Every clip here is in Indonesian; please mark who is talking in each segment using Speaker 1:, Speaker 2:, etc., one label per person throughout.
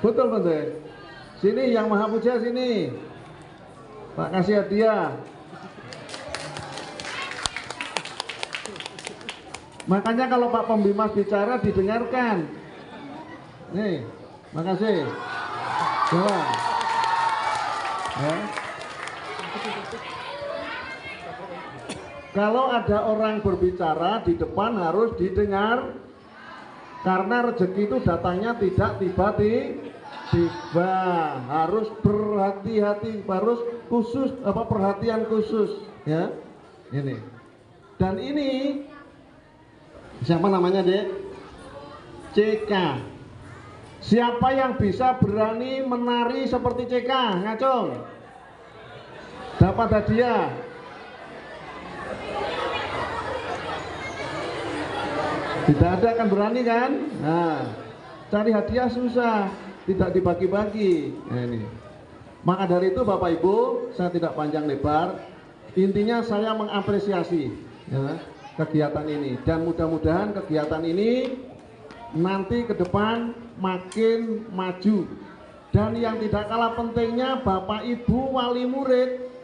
Speaker 1: Betul Bante. Sini yang Maha Puja sini. Pak kasih hadiah. Makanya kalau Pak Pembimas bicara didengarkan. Nih, makasih. Coba. Ya. Kalau ada orang berbicara di depan harus didengar, karena rezeki itu datangnya tidak tiba-tiba, harus berhati-hati, harus khusus perhatian khusus, ya. Ini. Dan ini siapa namanya, Dek? CK. Siapa yang bisa berani menari seperti CK? Ngacung. Dapat hadiah. Tidak ada kan, berani kan? Nah, cari hadiah susah, tidak dibagi-bagi. Nah, ini. Maka dari itu Bapak Ibu, saya tidak panjang lebar. Intinya saya mengapresiasi, ya, kegiatan ini, dan mudah-mudahan kegiatan ini nanti ke depan makin maju. Dan yang tidak kalah pentingnya, Bapak Ibu wali murid,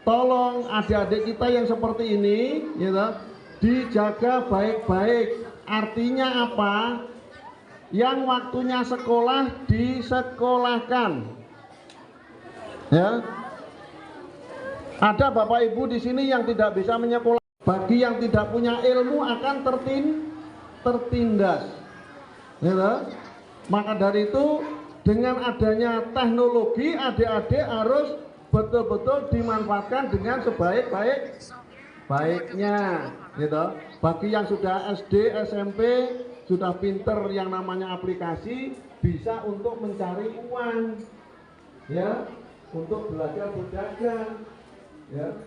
Speaker 1: tolong adik-adik kita yang seperti ini, ya, dijaga baik-baik. Artinya apa? Yang waktunya sekolah disekolahkan, ya. Ada Bapak Ibu di sini yang tidak bisa menyekolah. Bagi yang tidak punya ilmu akan tertindas, ya. Maka dari itu dengan adanya teknologi, adik-adik harus betul-betul dimanfaatkan dengan sebaik-baiknya, gitu. Bagi yang sudah SD, SMP, sudah pinter yang namanya aplikasi, bisa untuk mencari uang, ya, untuk belajar berdagang, ya.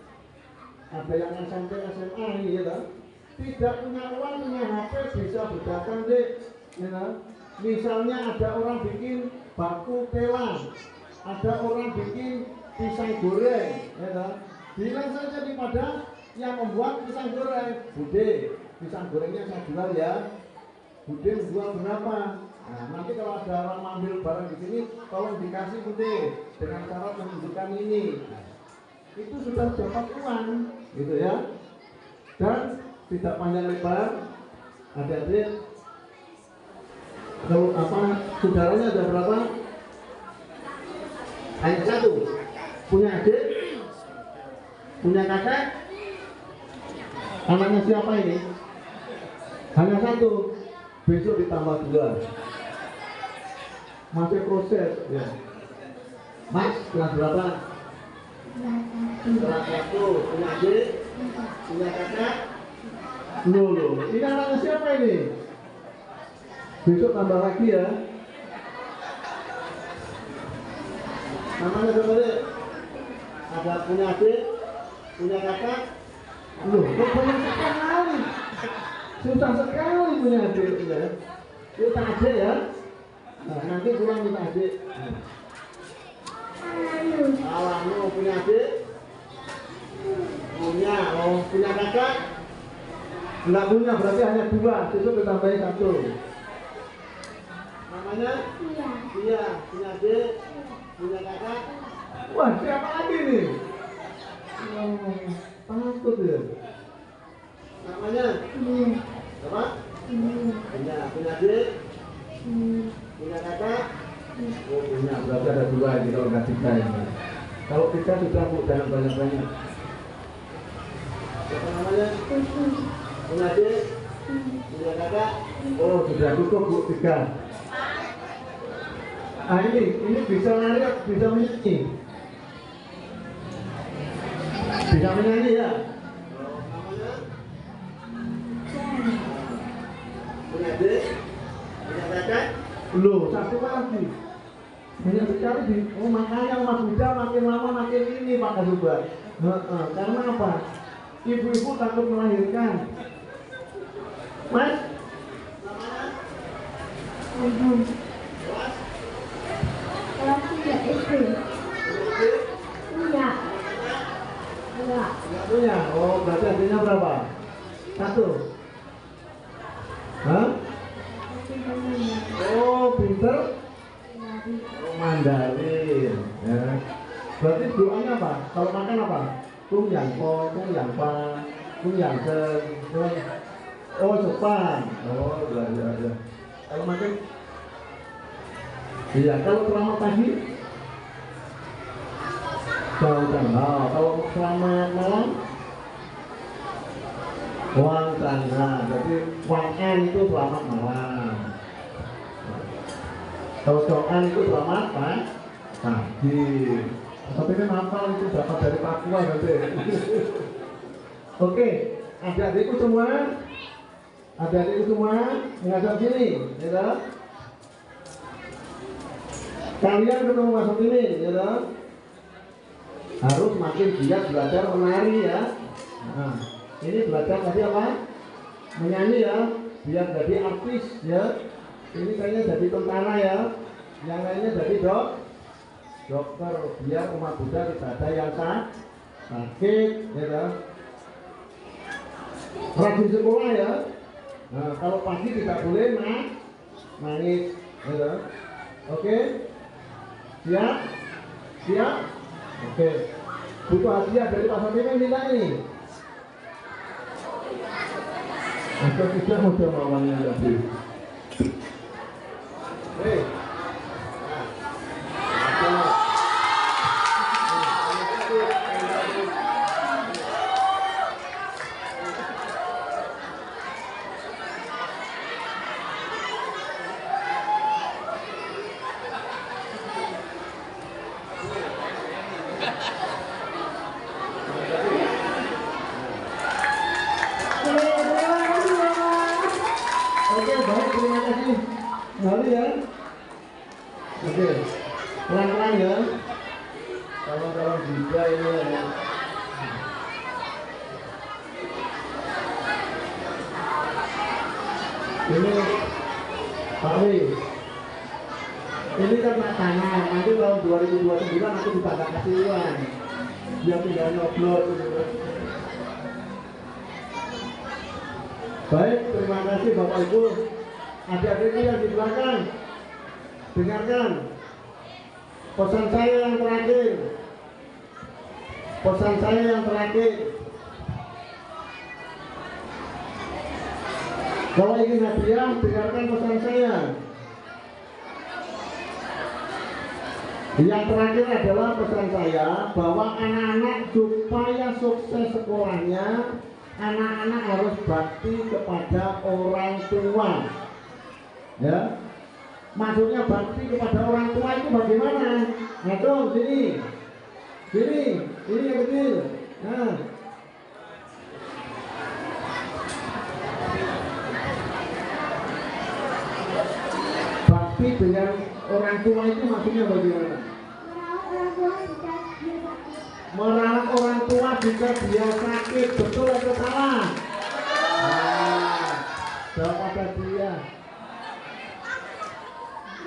Speaker 1: Ada yang SMP, SMA, gitu. Tidak punya uang, punya HP, bisa berdagang, Dek, gitu. Misalnya ada orang bikin baku telang, ada orang bikin pisang goreng, gitu. Bilang saja pada yang membuat pisang goreng, Bude, pisang gorengnya saya jual ya. Bude menjual berapa? Nah, nanti kalau ada orang ambil barang di sini, tolong dikasih Bude dengan cara menunjukkan ini. Itu sudah dapat uang, gitu ya. Dan tidak panjang lebar, adik-adik, kalau saudaranya ada berapa? Hanya satu. Punya adik? Punya kakak? Anaknya siapa ini? Hanya satu. Besok ditambah 2. Masih proses, ya. Mas, kelas berapa? Kelas 1. Punya adik? Punya kakak? Loh. Ini anaknya siapa ini? Besok tambah lagi ya. Namanya siapa, Dek? Ada punya adik? Punya kakak? Loh, kok banyak sekali? Susah sekali punya adik, ya. Kita adik ya. Nah, nanti pulang kita adik. Alamu punya adik? Punya. Oh, punya kakak? Enggak punya, berarti hanya 2. Besok ditambahin 1. Namanya? Iya. Punya adik? Punya kakak? Wah, siapa lagi nih? Takut ya. Namanya? Apa? Punya adik? Punya kakak? Oh, punya, berarti ada 2 ini kalau nggak 3 ini. Kalau 3 sudah jangan banyak-banyak. Apa namanya? Punya adik? Punya kakak? Oh, sudah cukup Bu, 3. Ah, ini bisa lari, bisa menyanyi. Bisa menyanyi ya? Punya adik? Punya kakak? Loh, 1 lagi. Banyak sekali di. Oh, makanya Mas Buddha makin lama makin ini Pak Kasuba. Karena apa? Ibu-ibu takut melahirkan. Mas?
Speaker 2: Kelas 3 SD. Punya. Enggak.
Speaker 1: Enggak punya. Oh, berarti adiknya berapa? 1. Hah? Oh, pinter. Mandarin. Ya. Berarti doanya apa? Kalau makan apa? Tung yang po, tung yang pa, tung yang sen. Oh Jepang. Oh ya. Kalau makan? Iya. Kalau selamat pagi? Nah, kalau selamat malam? Wang sana. Jadi Wang An itu selamat malam. Kalau Doan itu selamat pagi. Tapi kan hafal itu dapat dari Papua nanti. Oke, adik-adikku semua menghadap sini, ya. Kalian ketemu masuk ini, ya. Harus makin giat belajar menari ya. Nah, ini belajar tadi apa? Menyanyi ya, biar jadi artis ya. Ini kayaknya jadi tentara ya. Yang lainnya jadi dokter, biar umat Buddha tidak ada yang sakit, ya. Rajin sekolah ya. Nah, kalau pagi tidak boleh nangis, ya. Oke? Siap? Oke. Butuh hadiah dari Pak Sampingan minta ini. Atau tidak mudah mawanya tadi. Hei. Oke, baik, terima kasih. Lalu ya. Oke, pelan-pelan ya. Kalau juga ini ya. Ini Pak Wi. Ini kan tangan. Nanti tahun 2029 aku juga akan kasih uang. Dia tidak nyoblor gitu. Baik, terima kasih Bapak Ibu. Adik-adikku yang di belakang, dengarkan pesan saya yang terakhir. Kalau ingin hadiah, dengarkan pesan saya. Yang terakhir adalah pesan saya bahwa anak-anak supaya sukses sekolahnya, anak-anak harus bakti kepada orang tua. Ya, maksudnya bakti kepada orang tua itu bagaimana? Nah, dong, sini, ini yang kecil. Nah, bakti dengan orang tua itu maksudnya bagaimana? Merawat orang tua jika dia sakit, betul atau salah? Nah, jawab pada dia.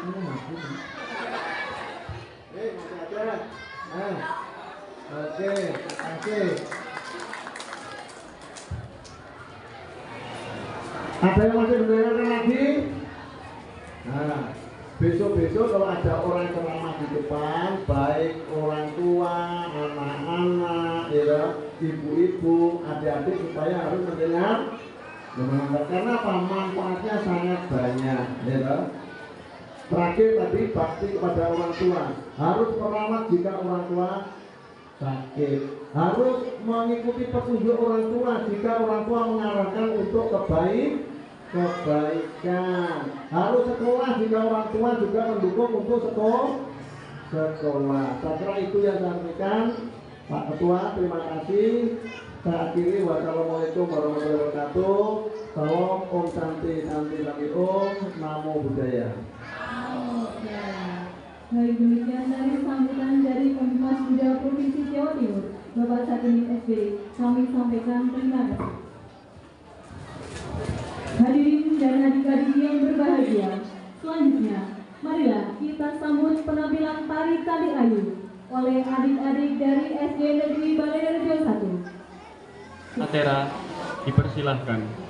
Speaker 1: Ini masih ada. Oke. Ada yang masih mendengarkan lagi? Nah, besok-besok kalau ada orang ceramah di depan, baik orang tua, anak-anak, ya, ibu-ibu, adik-adik, supaya harus mendengar. Karena apa? Manfaatnya sangat banyak, ya. Terakhir tadi bakti kepada orang tua, harus merawat jika orang tua sakit, harus mengikuti petunjuk orang tua jika orang tua mengarahkan untuk kebaikan, harus sekolah jika orang tua juga mendukung untuk sekolah. Saya kira itu yang saya sampaikan, Pak Ketua. Terima kasih. Saya akhiri. Wassalamualaikum warahmatullahi wabarakatuh. Salam Om Santi Om. Namo Buddhaya.
Speaker 2: Baik, demikian dari sambutan dari Pembimbing Buddha Provinsi Jawa Timur, Bapak Sakinis SB, kami sampaikan terima kasih. Hadirin dan adik-adik yang berbahagia, selanjutnya, marilah kita sambut penampilan tari Tali Ayu oleh adik-adik dari SD Negeri Balerejo 1.
Speaker 3: Atera, dipersilahkan.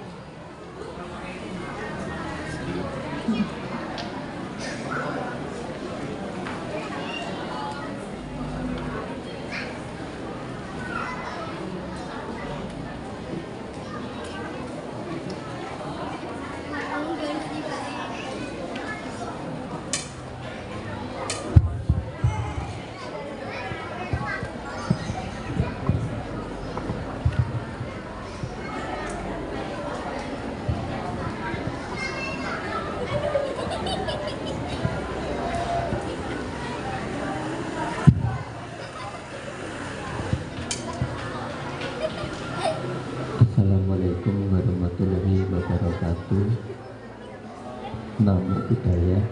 Speaker 4: Hidayah.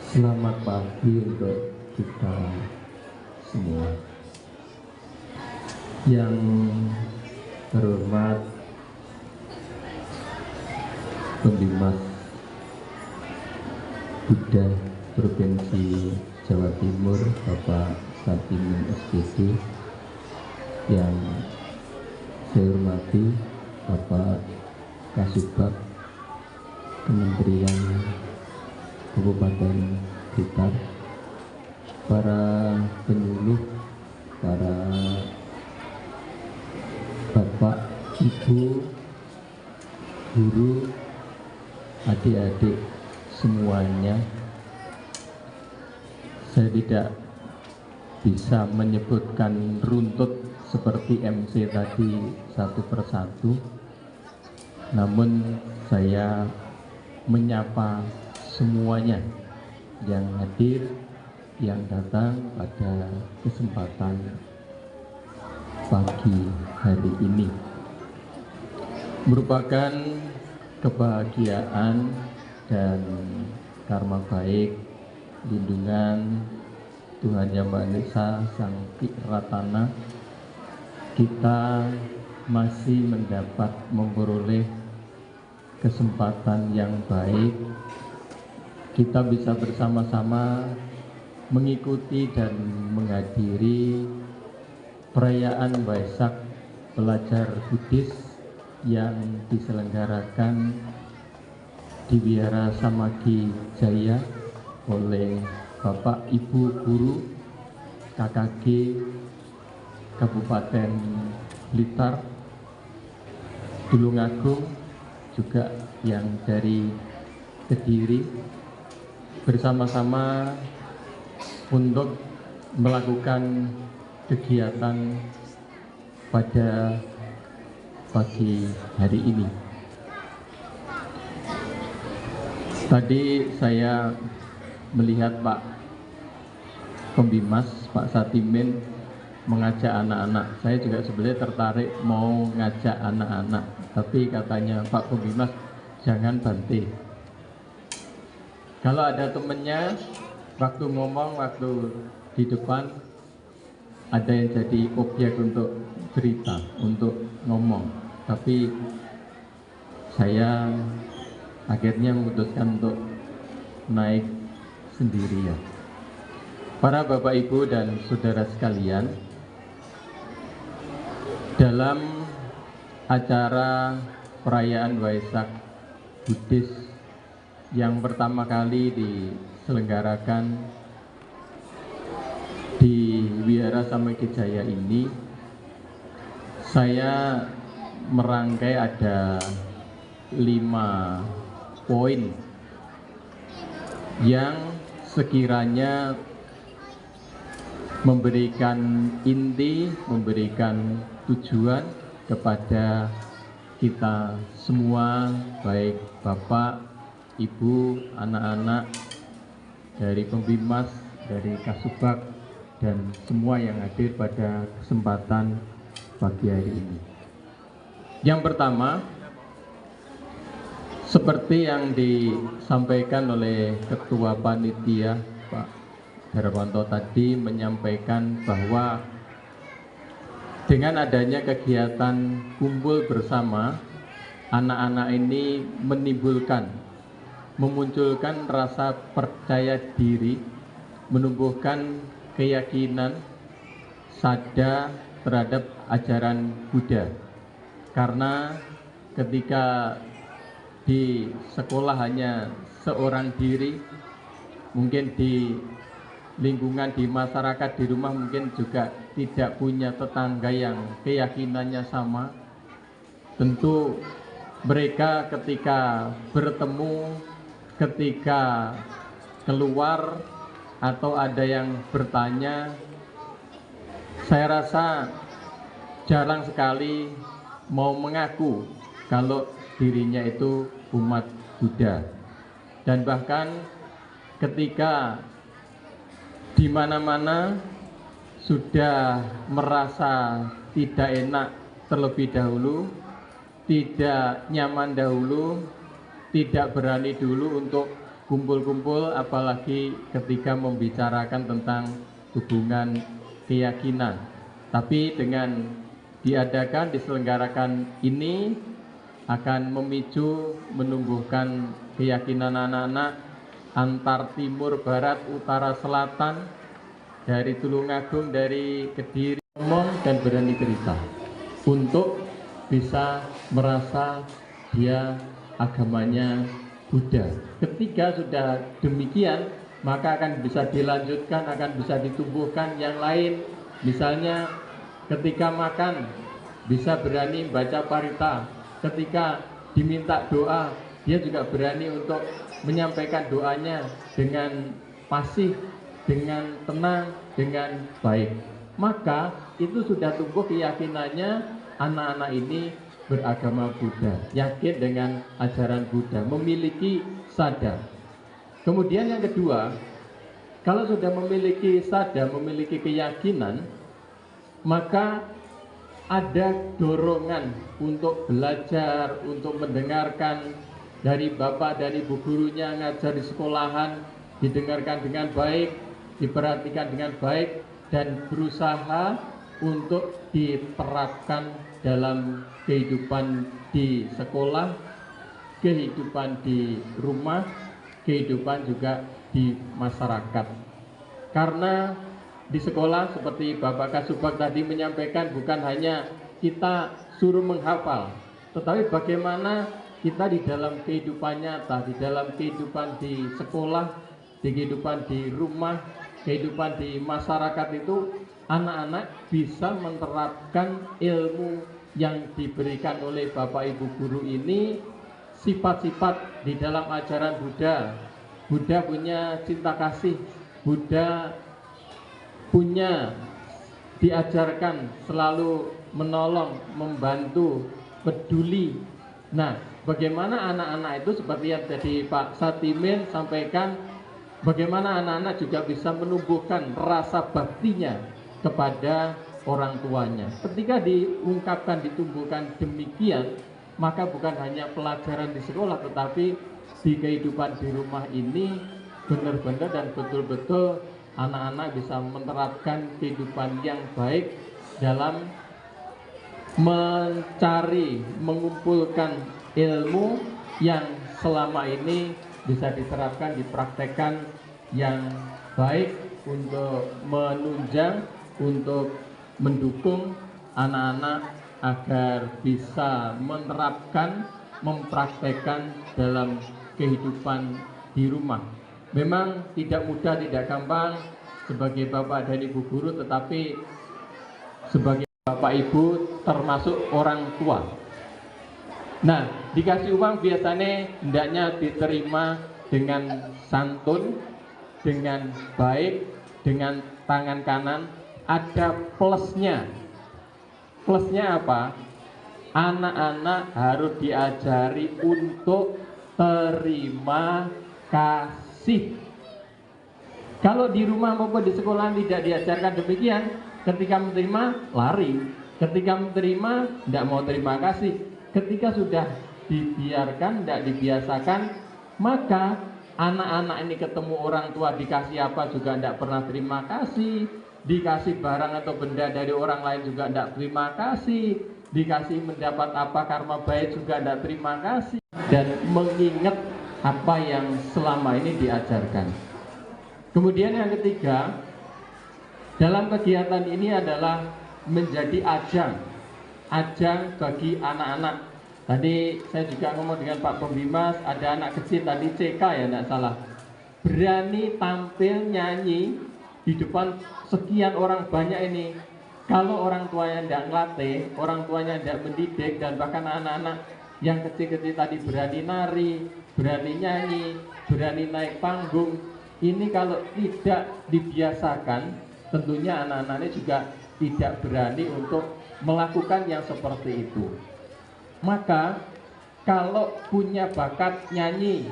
Speaker 4: Selamat pagi untuk kita semua. Yang terhormat Pembimas Buddha Provinsi Jawa Timur, Bapak Satimin SPD. Yang saya hormati Bapak Kasubag Kementerian Kabupaten Blitar, para penyuluh, para bapak, ibu, guru, adik-adik semuanya. Saya tidak bisa menyebutkan runtut seperti MC tadi satu persatu, namun saya menyapa semuanya yang hadir, yang datang pada kesempatan pagi hari ini. Merupakan kebahagiaan dan karma baik, lindungan Tuhan Yang Maha Esa Sang Ratana, kita masih mendapat memperoleh kesempatan yang baik. Kita bisa bersama-sama mengikuti dan menghadiri perayaan Waisak Pelajar Buddhis yang diselenggarakan di Wihara Samagi Jaya oleh Bapak Ibu Guru KKG Kabupaten Blitar, Tulungagung, juga yang dari Kediri, bersama-sama untuk melakukan kegiatan pada pagi hari ini. Tadi saya melihat Pak Pembimas, Pak Satimin mengajak anak-anak. Saya juga sebenarnya tertarik mau ngajak anak-anak, tapi katanya Pak Pembimas jangan banting. Kalau ada temennya, waktu ngomong, waktu di depan, ada yang jadi objek untuk cerita, untuk ngomong. Tapi saya akhirnya memutuskan untuk naik sendirian. Para Bapak Ibu dan Saudara sekalian, dalam acara perayaan Waisak Buddhis yang pertama kali diselenggarakan di Wihara Samagi Jaya ini, saya merangkai ada 5 poin yang sekiranya memberikan inti, memberikan tujuan kepada kita semua, baik Bapak, Ibu, anak-anak, dari Pembimas, dari Kasubag, dan semua yang hadir pada kesempatan pagi hari ini. Yang pertama, seperti yang disampaikan oleh Ketua Panitia Pak Darwanto tadi, menyampaikan bahwa dengan adanya kegiatan kumpul bersama, anak-anak ini memunculkan rasa percaya diri, menumbuhkan keyakinan, sadar terhadap ajaran Buddha. Karena ketika di sekolah hanya seorang diri, mungkin di lingkungan, di masyarakat, di rumah mungkin juga tidak punya tetangga yang keyakinannya sama. Tentu mereka ketika bertemu, ketika keluar atau ada yang bertanya, saya rasa jarang sekali mau mengaku kalau dirinya itu umat Buddha. Dan bahkan ketika di mana-mana sudah merasa tidak enak terlebih dahulu, tidak nyaman dahulu, tidak berani dulu untuk kumpul-kumpul, apalagi ketika membicarakan tentang hubungan keyakinan. Tapi dengan diselenggarakan ini akan memicu menumbuhkan keyakinan anak-anak antar timur, barat, utara, selatan, dari Tulungagung, dari Kediri, ngomong dan berani cerita untuk bisa merasa dia agamanya Buddha. Ketika sudah demikian, maka akan bisa dilanjutkan, akan bisa ditumbuhkan yang lain. Misalnya ketika makan bisa berani baca parita, ketika diminta doa dia juga berani untuk menyampaikan doanya dengan fasih, dengan tenang, dengan baik. Maka itu sudah tumbuh keyakinannya anak-anak ini beragama Buddha, yakin dengan ajaran Buddha, memiliki sadar. Kemudian yang kedua, kalau sudah memiliki sadar, memiliki keyakinan, maka ada dorongan untuk belajar, untuk mendengarkan dari bapak, dari ibu gurunya, ngajar di sekolahan, didengarkan dengan baik, diperhatikan dengan baik, dan berusaha untuk diterapkan dalam kehidupan di sekolah, kehidupan di rumah, kehidupan juga di masyarakat. Karena di sekolah seperti Bapak Kasubag tadi menyampaikan, bukan hanya kita suruh menghafal, tetapi bagaimana kita di dalam kehidupan nyata, di dalam kehidupan di sekolah, di kehidupan di rumah, kehidupan di masyarakat itu, anak-anak bisa menerapkan ilmu yang diberikan oleh Bapak Ibu guru ini, sifat-sifat di dalam ajaran Buddha. Buddha punya cinta kasih, Buddha punya diajarkan selalu menolong, membantu, peduli. Nah, bagaimana anak-anak itu seperti yang tadi Pak Satimin sampaikan, bagaimana anak-anak juga bisa menumbuhkan rasa baktinya kepada orang tuanya. Ketika diungkapkan, ditumbuhkan demikian, maka bukan hanya pelajaran di sekolah, tetapi di kehidupan di rumah ini benar-benar dan betul-betul anak-anak bisa menerapkan kehidupan yang baik dalam mencari, mengumpulkan ilmu yang selama ini bisa diterapkan, dipraktekkan yang baik untuk menunjang, untuk mendukung anak-anak agar bisa menerapkan, mempraktekkan dalam kehidupan di rumah. Memang tidak mudah, tidak gampang sebagai bapak dan ibu guru, tetapi sebagai bapak ibu termasuk orang tua. Nah, dikasih uang biasanya hendaknya diterima dengan santun, dengan baik, dengan tangan kanan. Ada plusnya. Plusnya apa? Anak-anak harus diajari untuk terima kasih. Kalau di rumah maupun di sekolah tidak diajarkan demikian, ketika menerima lari, ketika menerima tidak mau terima kasih, ketika sudah dibiarkan, tidak dibiasakan, maka anak-anak ini ketemu orang tua dikasih apa juga tidak pernah terima kasih, dikasih barang atau benda dari orang lain juga tidak terima kasih, dikasih mendapat apa karma baik juga tidak terima kasih, dan mengingat apa yang selama ini diajarkan. Kemudian yang ketiga, dalam kegiatan ini adalah menjadi ajang bagi anak-anak. Tadi saya juga ngomong dengan Pak Pembimas, ada anak kecil tadi CK ya, tidak salah, berani tampil nyanyi di depan sekian orang banyak ini. Kalau orang tuanya tidak ngelatih, orang tuanya tidak mendidik, dan bahkan anak-anak yang kecil-kecil tadi berani nari, berani nyanyi, berani naik panggung, ini kalau tidak dibiasakan, tentunya anak-anak ini juga tidak berani untuk melakukan yang seperti itu. Maka kalau punya bakat nyanyi,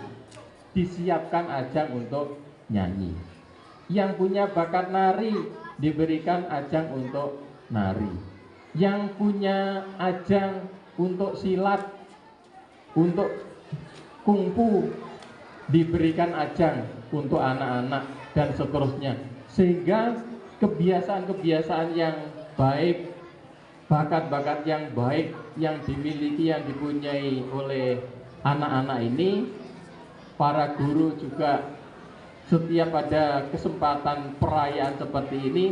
Speaker 4: disiapkan ajang untuk nyanyi. Yang punya bakat nari, diberikan ajang untuk nari. Yang punya ajang untuk silat, untuk kungfu, diberikan ajang untuk anak-anak dan seterusnya, sehingga kebiasaan-kebiasaan yang baik, bakat-bakat yang baik yang dimiliki, yang dipunyai oleh anak-anak ini, para guru juga setiap ada kesempatan perayaan seperti ini,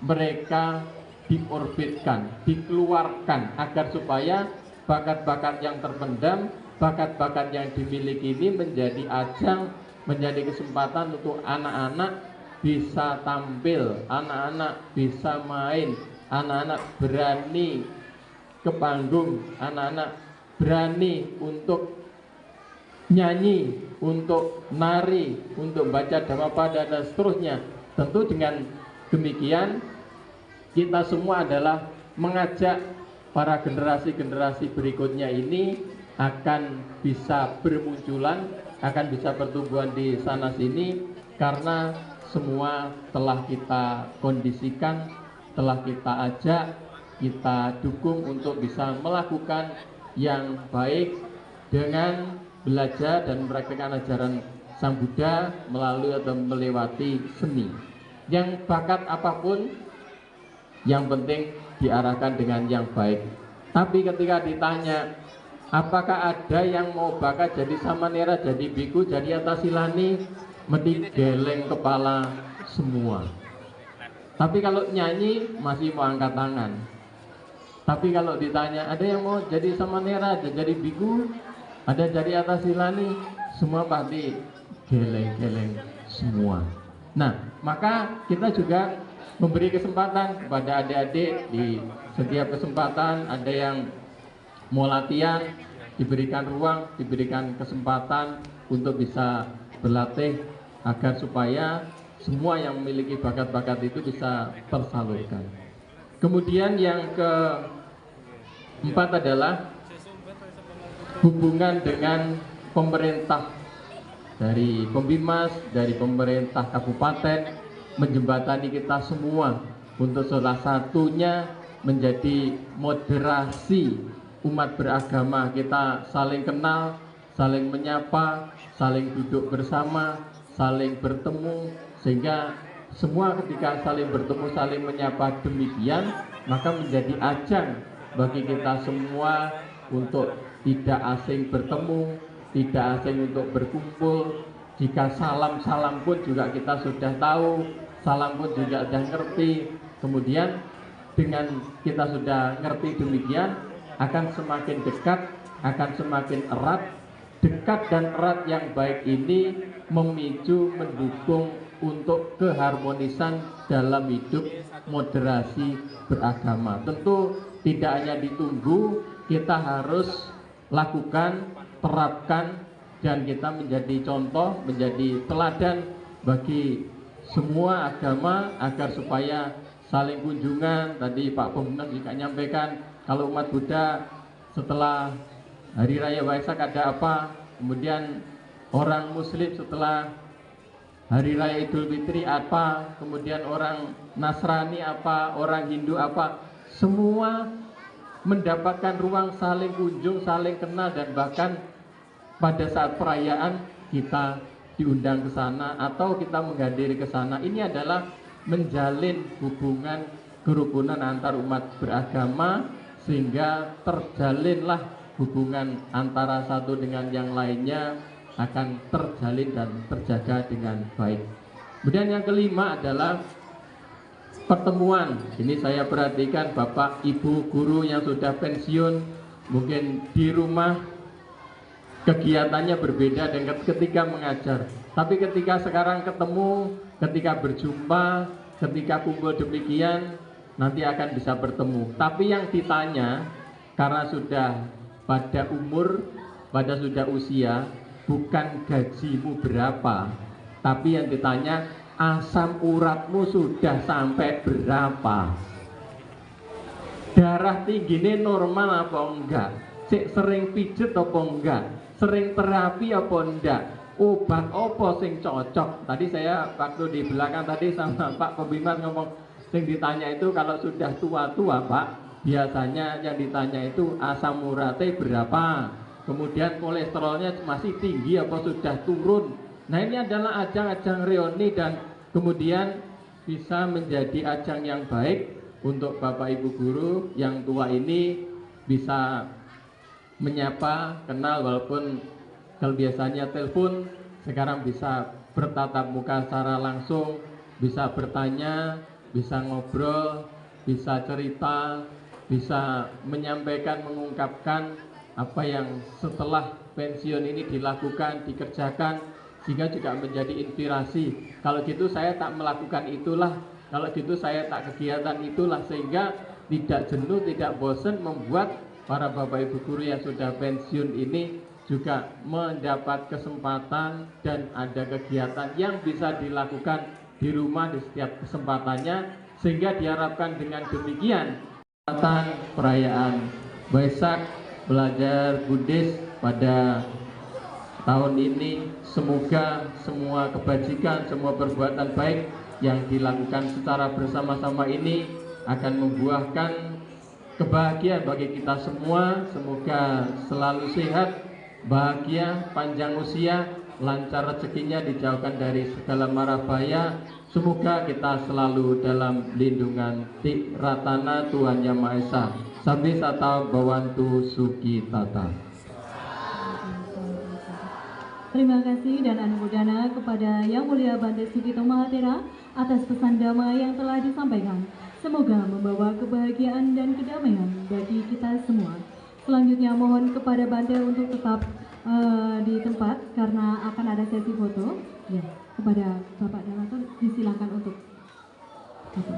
Speaker 4: mereka diorbitkan, dikeluarkan agar supaya bakat-bakat yang terpendam, bakat-bakat yang dimiliki ini menjadi ajang, menjadi kesempatan untuk anak-anak bisa tampil, anak-anak bisa main, anak-anak berani ke panggung, anak-anak berani untuk nyanyi, untuk nari, untuk baca dhammapada dan seterusnya. Tentu dengan demikian kita semua adalah mengajak para generasi-generasi berikutnya ini akan bisa bermunculan, akan bisa pertumbuhan di sana sini, karena semua telah kita kondisikan, telah kita ajak, kita dukung untuk bisa melakukan yang baik dengan belajar dan mempraktikkan ajaran Sang Buddha melalui atau melewati seni. Yang bakat apapun, yang penting diarahkan dengan yang baik. Tapi ketika ditanya, apakah ada yang mau bakat jadi samanera, jadi biku, jadi atasilani, mesti geleng kepala semua. Tapi kalau nyanyi masih mau angkat tangan. Tapi kalau ditanya, ada yang mau jadi samanera, ada jadi biku, ada jadi atasilani, semua pasti geleng-geleng semua. Nah, maka kita juga memberi kesempatan kepada adik-adik di setiap kesempatan. Ada yang mau latihan, diberikan ruang, diberikan kesempatan untuk bisa berlatih agar supaya semua yang memiliki bakat-bakat itu bisa tersalurkan. Kemudian yang keempat adalah hubungan dengan pemerintah, dari Pembimas, dari pemerintah kabupaten, menjembatani kita semua untuk salah satunya menjadi moderasi umat beragama. Kita saling kenal, saling menyapa, saling duduk bersama, saling bertemu, sehingga semua ketika saling bertemu, saling menyapa demikian, maka menjadi ajang bagi kita semua untuk tidak asing bertemu, tidak asing untuk berkumpul. Jika salam-salam pun juga kita sudah tahu, salam pun juga sudah ngerti. Kemudian dengan kita sudah ngerti demikian, akan semakin dekat, akan semakin erat. Dekat dan erat yang baik ini memicu, mendukung untuk keharmonisan dalam hidup moderasi beragama. Tentu tidak hanya ditunggu, kita harus lakukan, terapkan, dan kita menjadi contoh, menjadi teladan bagi semua agama agar supaya saling kunjungan. Tadi Pak Pembimbing juga nyampaikan kalau umat Buddha setelah Hari Raya Waisak ada apa, kemudian orang Muslim setelah Hari Raya Idul Fitri apa, kemudian orang Nasrani apa, orang Hindu apa, semua mendapatkan ruang saling kunjung, saling kenal, dan bahkan pada saat perayaan kita diundang ke sana atau kita menghadiri ke sana. Ini adalah menjalin hubungan kerukunan antar umat beragama, sehingga terjalinlah hubungan antara satu dengan yang lainnya akan terjalin dan terjaga dengan baik. Kemudian yang kelima adalah pertemuan. Ini saya perhatikan Bapak Ibu guru yang sudah pensiun, mungkin di rumah kegiatannya berbeda dengan ketika mengajar. Tapi ketika sekarang ketemu, ketika berjumpa, ketika kumpul demikian, nanti akan bisa bertemu. Tapi yang ditanya, karena sudah pada umur, pada sudah usia, bukan gajimu berapa, tapi yang ditanya asam uratmu sudah sampai berapa, darah tingginya normal apa enggak, sering pijet apa enggak, sering terapi apa enggak, obat apa sing cocok. Tadi saya waktu di belakang tadi sama Pak Pembimbing ngomong, sing ditanya itu kalau sudah tua-tua Pak, biasanya yang ditanya itu asam uratnya berapa, kemudian kolesterolnya masih tinggi apa sudah turun. Nah, ini adalah ajang-ajang reuni dan kemudian bisa menjadi ajang yang baik untuk Bapak Ibu guru yang tua ini bisa menyapa, kenal, walaupun kalau biasanya telepon, sekarang bisa bertatap muka secara langsung, bisa bertanya, bisa ngobrol, bisa cerita, bisa menyampaikan, mengungkapkan apa yang setelah pensiun ini dilakukan, dikerjakan, sehingga juga menjadi inspirasi. Kalau gitu saya tak melakukan itulah, kalau gitu saya tak kegiatan itulah, sehingga tidak jenuh, tidak bosan, membuat para Bapak Ibu guru yang sudah pensiun ini juga mendapat kesempatan dan ada kegiatan yang bisa dilakukan di rumah di setiap kesempatannya, sehingga diharapkan dengan demikian perayaan Waisak belajar Buddhis pada tahun ini semoga semua kebajikan, semua perbuatan baik yang dilakukan secara bersama-sama ini akan membuahkan kebahagiaan bagi kita semua. Semoga selalu sehat, bahagia, panjang usia, lancar rezekinya, dijauhkan dari segala mara bahaya. Semoga kita selalu dalam lindungan Ratana Tuhan Yang Maha Esa. Sampai sata bawantu suki tata.
Speaker 2: Terima kasih dan anumodana kepada Yang Mulia Bante Sugito Mahathira atas pesan damai yang telah disampaikan. Semoga membawa kebahagiaan dan kedamaian bagi kita semua. Selanjutnya mohon kepada Bante untuk tetap di tempat karena akan ada sesi foto. Ya, kepada Bapak Dalatur disilakan untuk foto.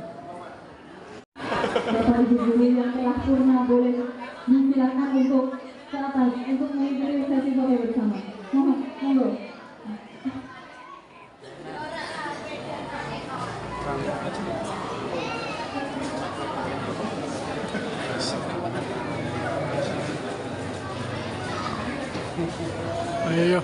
Speaker 2: Bapak Ibu guru yang telah purna boleh disilakan untuk ke atas untuk mengikuti sesi foto bersama. Monggo.
Speaker 5: Ayo.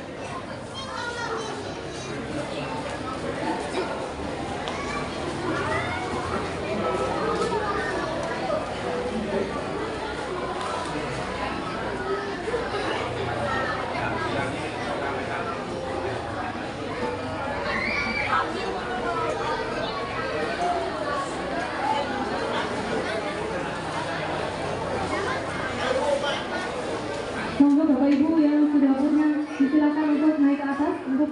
Speaker 2: Monggo Bapak Ibu yang sudah purna disilakan untuk naik ke atas untuk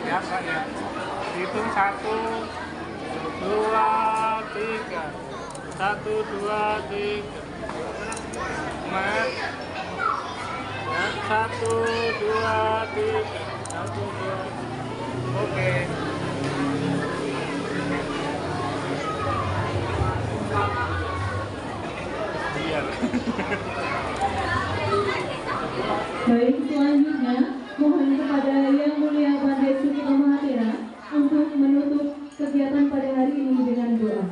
Speaker 5: Biasa ya. Hitung 1, 2, 3. 1, 2, 3. Mat. 1, 2, 3. 1, 2. Oke. Biar.
Speaker 2: baik, selanjutnya mohon kepada Yang Mulia Bante Sugito Mahathira untuk menutup kegiatan pada hari ini dengan doa.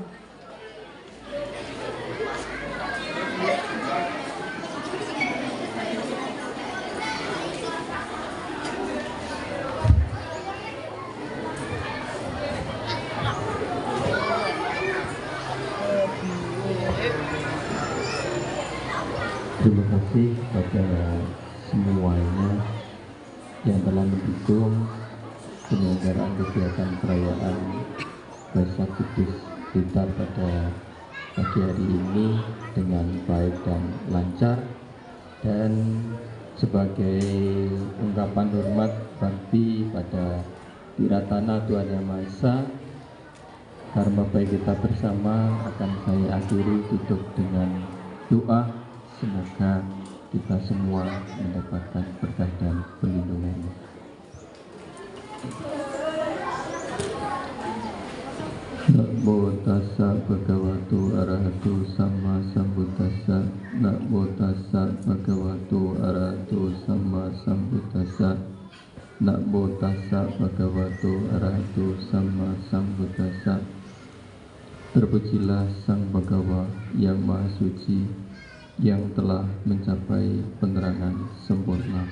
Speaker 4: Terima kasih pada semuanya yang telah mendukung penyelenggaraan kegiatan perayaan Waisak Kudus Blitar pada pagi hari ini dengan baik dan lancar. Dan sebagai ungkapan hormat bakti pada Tiratana Tuhan Yang Maha Esa, karena baik kita bersama akan saya akhiri tutup dengan doa. Semoga kita semua mendapatkan berkah dan perlindungannya. Namo tassa bhagavato arahato sama sambuddhassa. Namo tassa bhagavato arahato sama sambuddhassa. Namo tassa bhagavato arahato sama sambuddhassa. Terpujilah Sang Bhagawa yang Maha Suci, yang telah mencapai penerangan sempurna.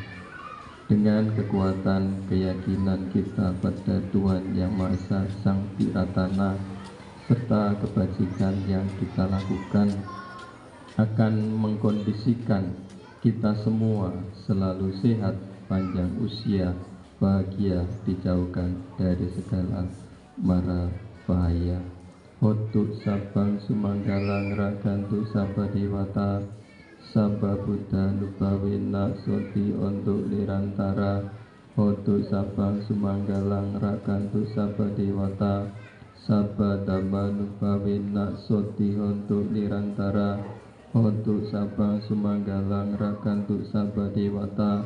Speaker 4: Dengan kekuatan keyakinan kita pada Tuhan Yang Maha Esa Sang Tiratana serta kebajikan yang kita lakukan akan mengkondisikan kita semua selalu sehat, panjang usia, bahagia, dijauhkan dari segala mara bahaya. Hotu sabang sumanggalang rakantu sabba dewata, sabba buddha nubawina soti untuk nirantara. Hotu sabang sumanggalang rakantu sabba dewata, sabba dhamma nubawina soti untuk nirantara. Hotu sabang sumanggalang rakantu sabba dewata,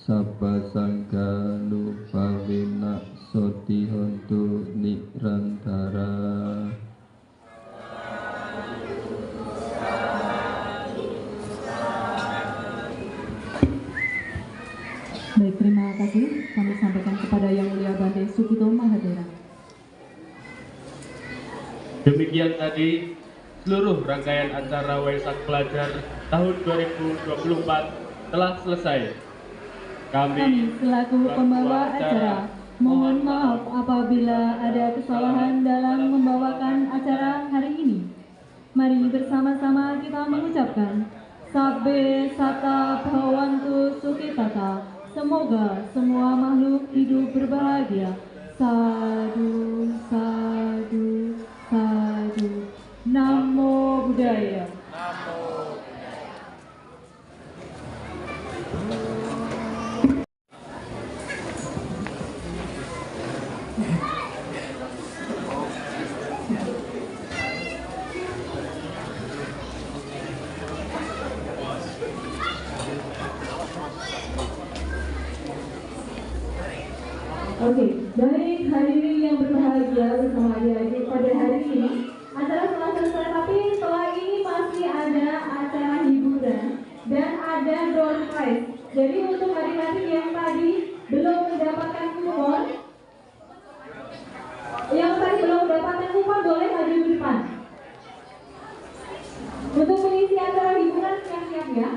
Speaker 4: sabba sangga nubawina soti untuk nirantara.
Speaker 2: Baik, terima kasih kami sampaikan kepada Yang Mulia Bante Sukito Mahadera.
Speaker 3: Demikian tadi seluruh rangkaian acara Waisak Pelajar tahun 2024 telah selesai.
Speaker 2: Kami selaku pembawa acara mohon maaf apabila ada kesalahan dalam membawakan acara hari ini. Mari bersama-sama kita mengucapkan Sabbe Sata Bhawantu Sukhitata. Semoga semua makhluk hidup berbahagia. Sadu, sadu, sadu. Namo Buddhaya. Oke, baik hadirin yang berbahagia bersama adik-adik pada hari ini acara telah selesai, tapi setelah ini masih ada acara hiburan dan ada door prize. Jadi untuk adik-adik yang tadi belum mendapatkan kupon, boleh maju di depan. Untuk mengisi acara hiburan siap-siap ya.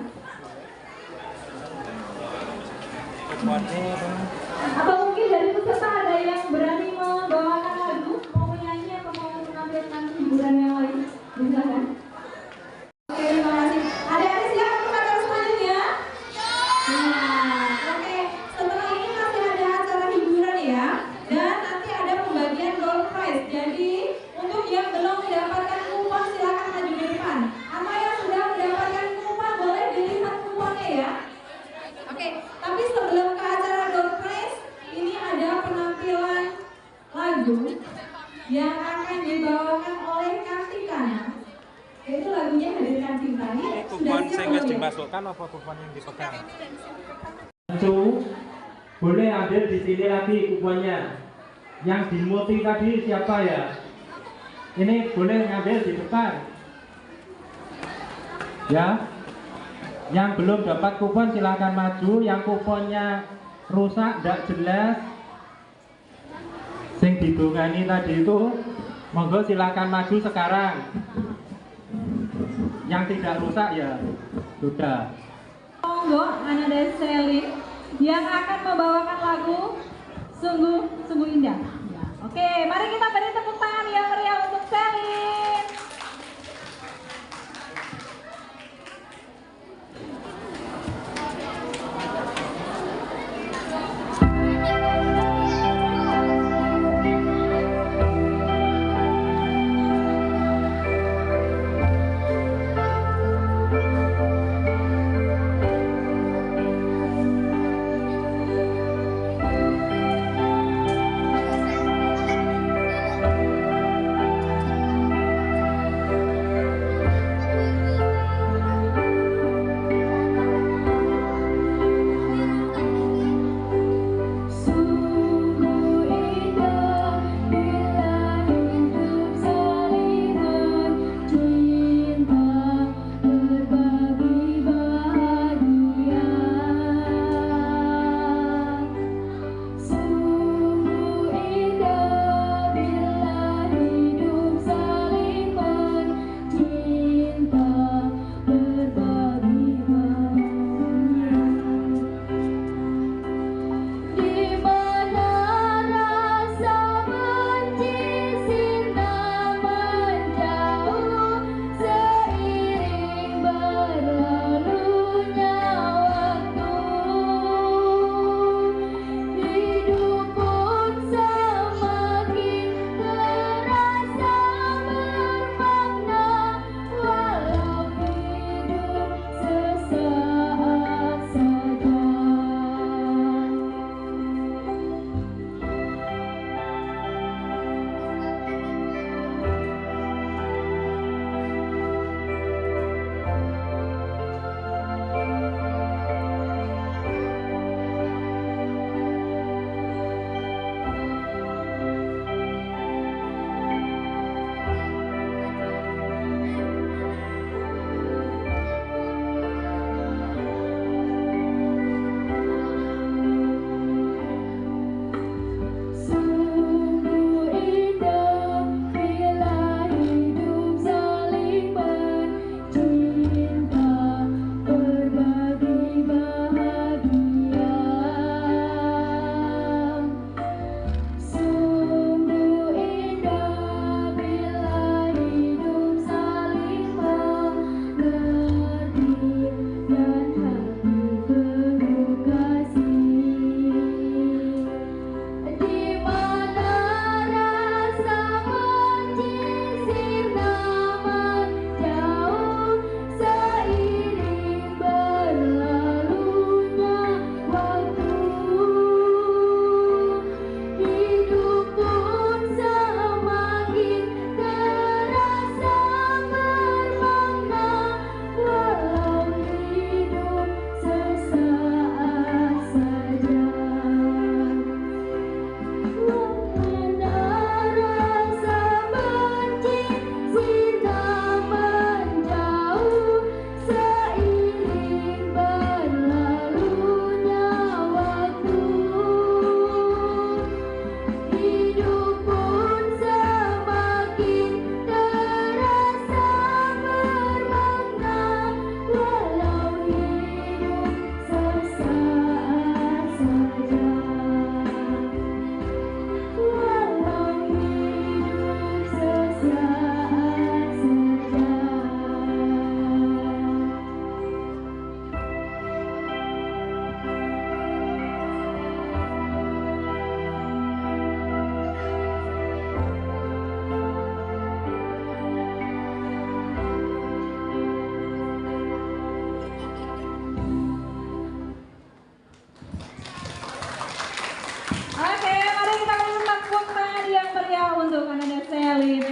Speaker 2: Atau mungkin dari peserta ada yang berani membawakan lagu, mau menyanyi atau mau menampilkan hiburan yang lain? Silakan. Oke, terima kasih. Adik-adik siap untuk acara selanjutnya? Nah, oke. Setelah ini masih ada acara hiburan ya, dan nanti ada pembagian door prize. Jadi untuk yang belum mendapatkan kupon silakan maju di depan. Apa yang sudah mendapatkan kupon boleh dilihat kuponnya ya. Oke, tapi sebelum ke acara door prize, ini ada penampilan lagu yang akan dibawakan oleh Kartikana. Yaitu lagunya Hadirkan Cinta. Ini sudah
Speaker 5: Kupon saya nggak
Speaker 2: siap
Speaker 5: dimasukkan apa kupon yang dipegang?
Speaker 6: Boleh ambil di sini lagi kuponnya. Yang di multi tadi siapa ya? Ini boleh ngambil di depan. Ya. Yang belum dapat kupon silakan maju. Yang kuponnya rusak, tidak jelas, sing didongani tadi itu, monggo silakan maju sekarang. Yang tidak rusak ya sudah.
Speaker 2: Monggo Ananda Selin yang akan membawakan lagu Sungguh Indah. Ya. Oke, mari kita beri tepuk tangan yang meriah untuk Selin.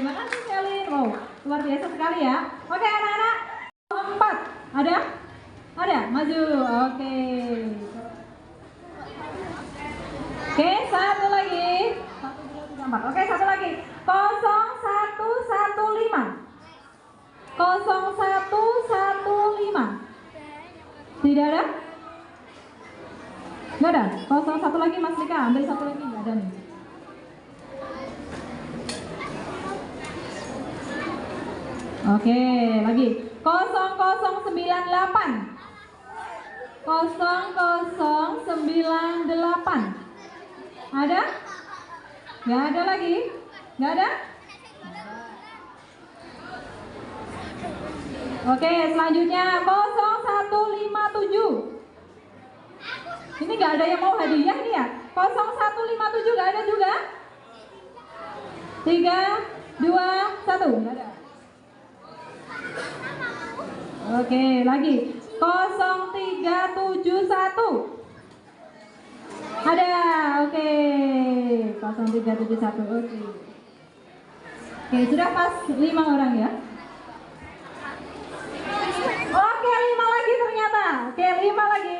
Speaker 2: makasih Selin. Wow, luar biasa sekali ya. Oke, anak-anak. 4. Ada? Ada? Maju. Oke. Oke, satu lagi. 1, 2, 3, 4. Oke, satu lagi. 0115. 0115. Tidak ada? Nggak ada? 01 lagi Mas Lika, ambil satu lagi. Nggak ada nih. Oke, lagi. 0098. 0098. Ada? Nggak ada lagi? Nggak ada? Oke, selanjutnya 0157. Ini nggak ada yang mau hadiah nih ya? 0157 nggak ada juga? 3, 2, 1. Nggak ada. Oke, lagi 0371. Ada, oke. 0371, oke. Oke, sudah pas 5 orang ya. Oke, 5 lagi ternyata. Oke, 5 lagi.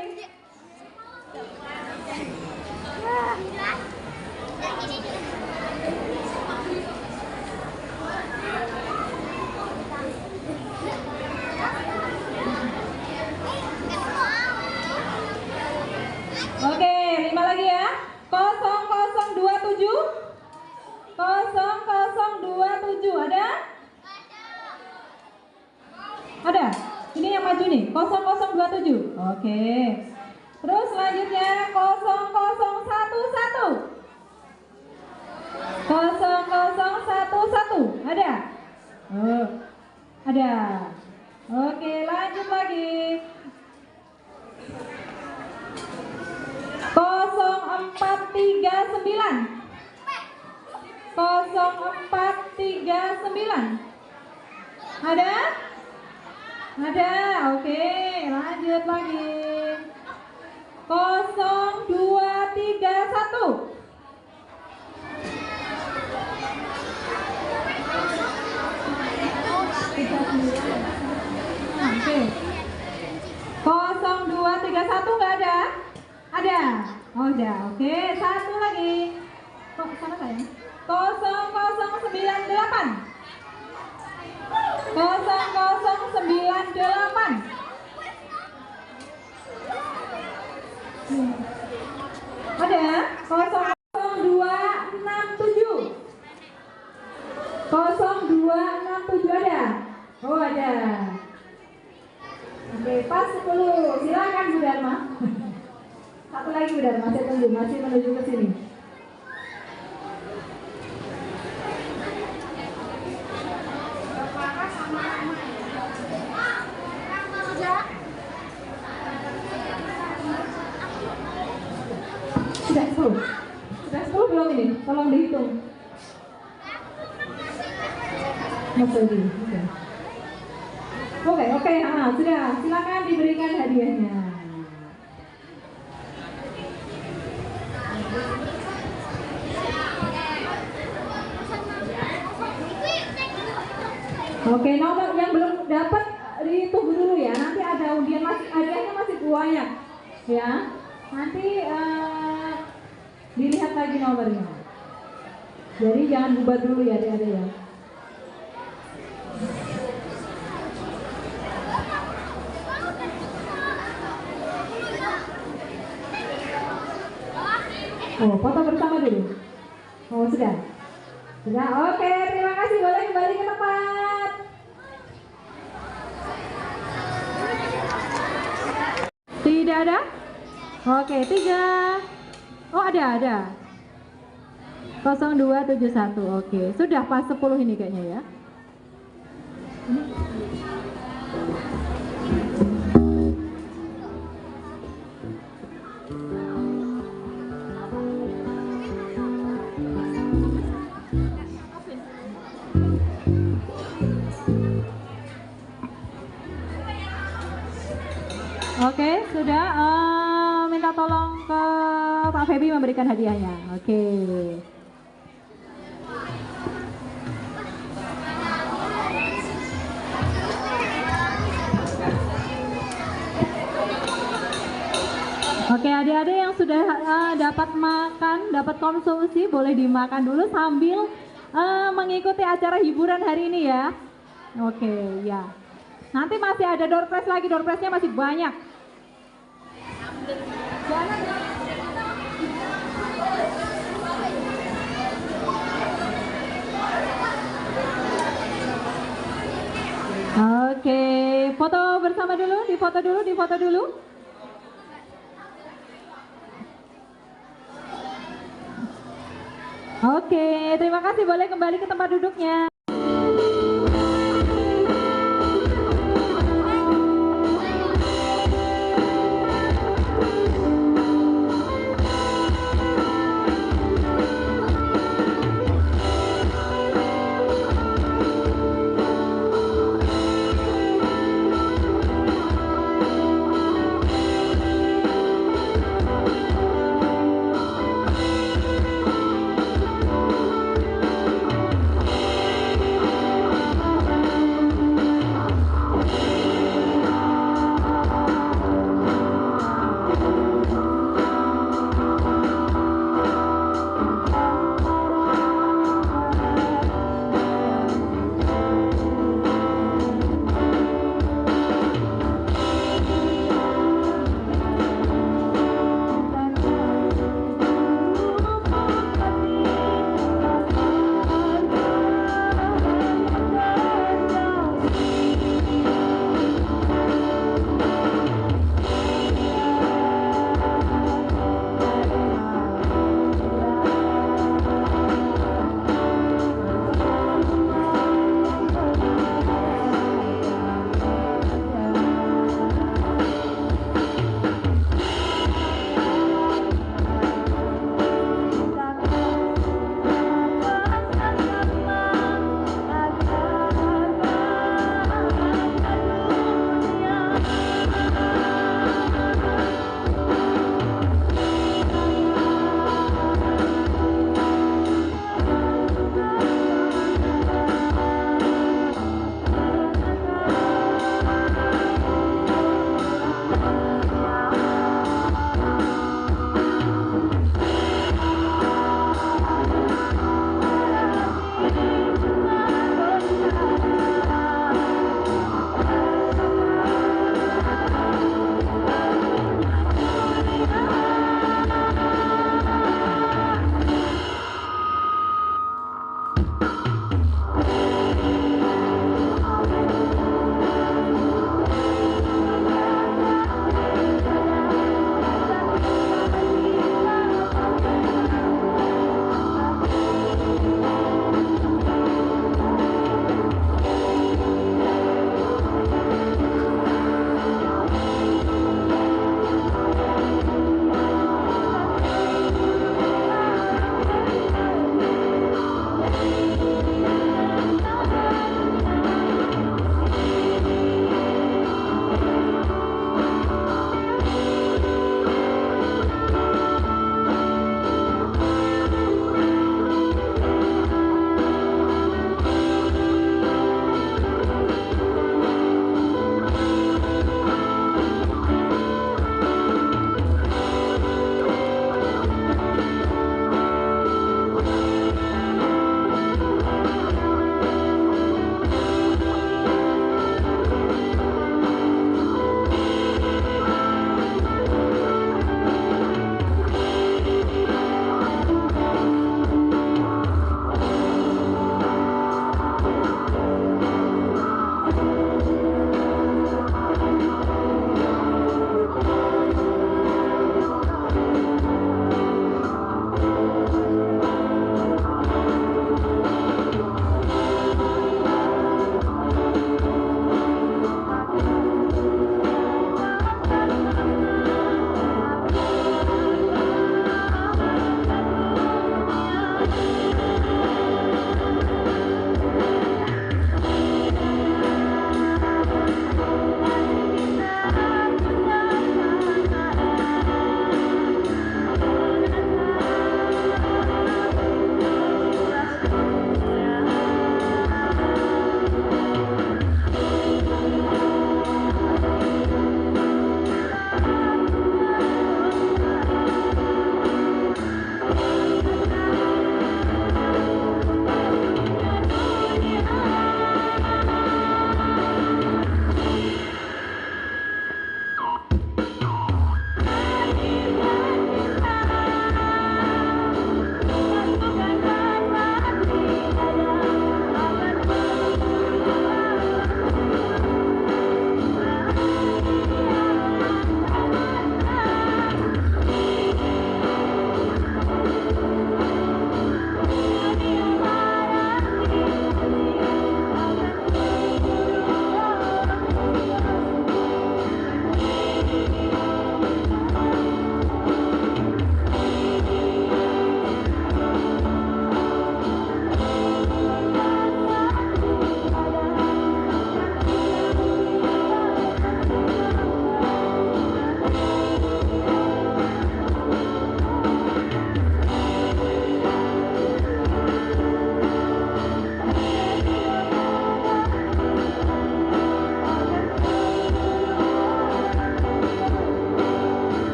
Speaker 2: Oke, 5 lagi ya. 0027. 0027 ada? Ada? Ini yang maju nih, 0027. Oke. Terus selanjutnya 0011. 0011. Ada? Oh, ada. Oke, lanjut lagi. 0439. 0439. Ada? Ada, oke, lanjut lagi. 0231. Oke. 0231 nggak ada? Ada? Oh, ada, oke, satu lagi. Kok sana sayang? 0098. 0098. Ada? 0267. 0267 ada? Oh, ada. Oke, pas 10. Silakan Bu Dharma. Satu lagi Bu Dharma, saya tunggu, masih menuju ke sini. Sudah 10. Sudah 10 belum ini? Tolong dihitung. Oke, sudah. Silakan diberikan hadiahnya. Oke, nomor yang belum dapat ditunggu dulu ya. Nanti ada undian, hadiahnya masih banyak ya. Nanti dilihat lagi nomornya. Jadi jangan bubar dulu ya adik-adik ya. Oh, foto bersama dulu. Oh, sudah. Sudah, oke, terima kasih. Boleh kembali ke tempat. Tidak ada? Oke, 3. Oh, ada. 0271, oke. Sudah pas 10 ini kayaknya ya. Oke, sudah. Minta tolong ke Pak Febi memberikan hadiahnya. Oke. sudah dapat makan, dapat konsumsi, boleh dimakan dulu sambil mengikuti acara hiburan hari ini ya. Oke, ya. Nanti masih ada door prize lagi, door prize-nya masih banyak. Oke, foto bersama dulu, difoto dulu. Oke, terima kasih, boleh kembali ke tempat duduknya.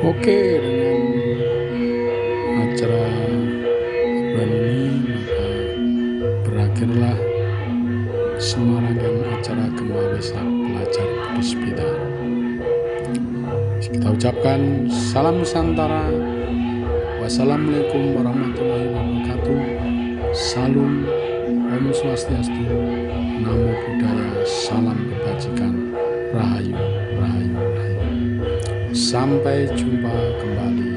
Speaker 7: Oke, dengan acara hiburan ini maka berakhirlah semua rangkaian acara Gema Wesak Pelajar Kudus Pita. Kita ucapkan salam Nusantara. Wassalamualaikum warahmatullahi wabarakatuh. Salam, Om Swastiastu, Namo Buddhaya, salam kebajikan, Rahayu, Rahayu, Rahayu. Sampai jumpa kembali.